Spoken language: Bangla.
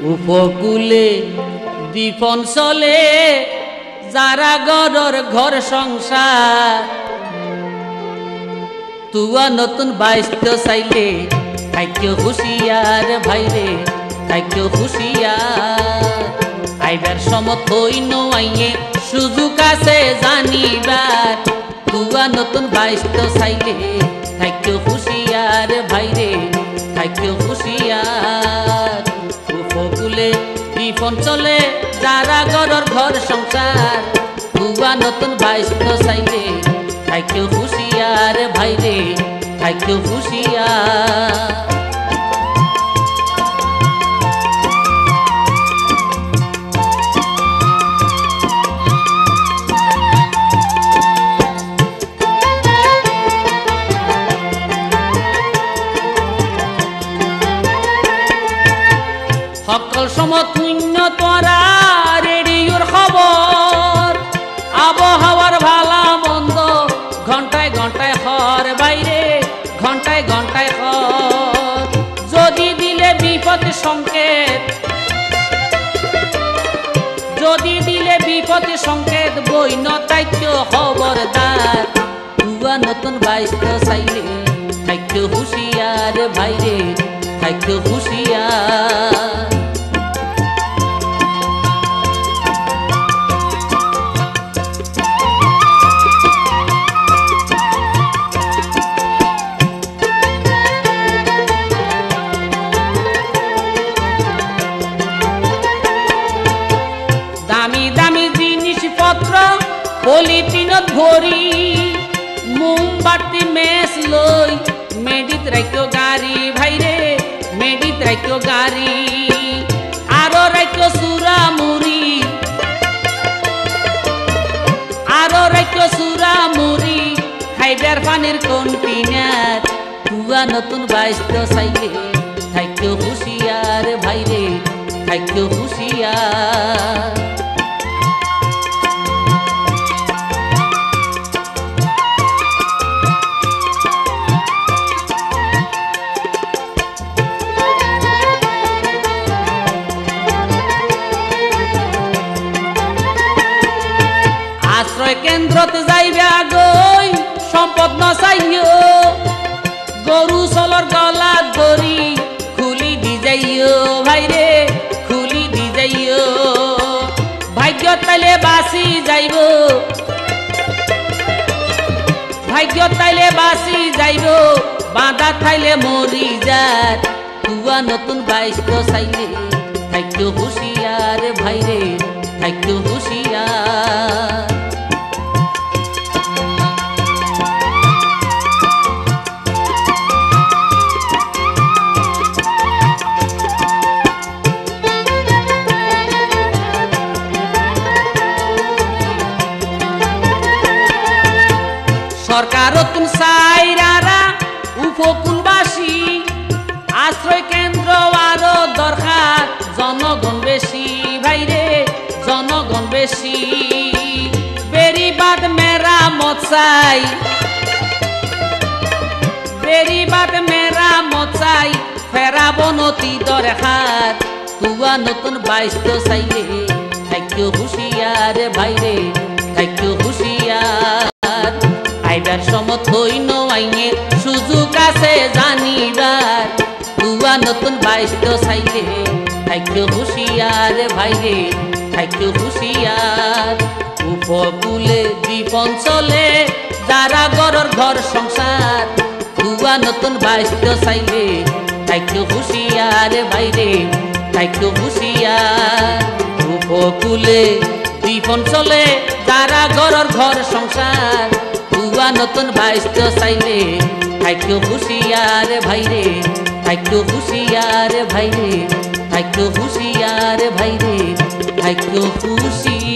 উপকূলে দ্বীপ অঞ্চলে যারা গড়র ঘর সংসার তুয়া নতুন বাইস্ত চাইলে থাইকেও হুঁশিয়ার ভাইরে থাইকেও হুঁশিয়ার আইবার সমত হইন আইয়ে সুযোগ আছে জানিবার তুয়া নতুন বাইস্ত চাইলে থাইকেও হুঁশিয়ার ভাইরে থাইকেও হুঁশিয়ার উপকূলে দ্বীপ অঞ্চলে যারা গড়র ঘর সংসার তুয়া নতুন বাইস্ত চাইলে থাইকেও হুঁশিয়ার ভাইরে থাইকেও হুঁশিয়ার সকল সমতুন্য তোরা রেডিওর খবর আবহাওয়ার ভালা মন্দ ঘন্টায় ঘন্টায় হর বাইরে ঘন্টায় ঘন্টায় হর যদি দিলে বিপদ সংকেত যদি দিলে বিপদ সংকেত বইন তাইক্য খবরদার তুয়া নতুন বাইস্ত চাইলে থাইক্য হুঁশিয়ার ভাইরে থাইক্য হুঁশিয়ার দামি দামি জিনিসপত্র পলিথিনত ভরি মোমবাতি মেস লই মেডিত রাইক্য গাড়ি ভাইরে মেডিত রাইক্য গাড়ি আরো রাইক্য সুরা মুড়ি আরো রাইক্য সুরা মুড়ি খাইবার পানির কন্টিনার তুয়া নতুন বাইস্ত চাইলে থাইক্য হুঁশিয়ার ভাইরে থাইক্য হুঁশিয়ার আশ্রয় কেন্দ্রত যাইবা গই সম্পদ নচাইও গরু চলর গলা দড়ি খুলি দি যাইও ভাইরে খুলি দি যাইও ভাগ্য তাইলে বাঁচি যাইব ভাগ্য তাইলে বাঁচি যাইব বাঁধা থাইলে মরি যার তুয়া নতুন বাইস্ত চাইলে থাইক্য হুঁশিয়ার ভাইরে থাইক্য হুঁশিয়ার সরকার তুন সাইরারা উপকূলবাসী আশ্রয় কেন্দ্র আরো দরকার জনগণ বেশি ভাইরে জনগণ বেশি বেরিবাদ মেরামত চাই বেরিবাদ মেরামত চাই ফেরাবনতি দরকার তুয়া নতুন বাইস্ত চাইলে থাইক্য হুঁশিয়ার ভাইরে থাইক্য হুঁশিয়ার আইবার সমত হইন আইনে সুযোগ আছে জানিবার তুয়া নতুন বাইস্ত চাইলে থাইক্য হুঁশিয়ার ভাইরে থাইক্য হুঁশিয়ার উপকূলে দ্বীপ অঞ্চলে যারা গড়র ঘর সংসার তুয়া নতুন বাইস্ত চাইলে থাইক্য হুঁশিয়ার ভাইরে থাইক্য হুঁশিয়ার উপকূলে দ্বীপ অঞ্চলে যারা গড়র ঘর সংসার তুয়া নতুন বাইস্ত চাইলে থাইক্য হুঁশিয়ার ভাইরে থাইক্য হুঁশিয়ার ভাইরে থাইক্য হুঁশিয়ার ভাইরে থাইক্য হুঁশিয়ার।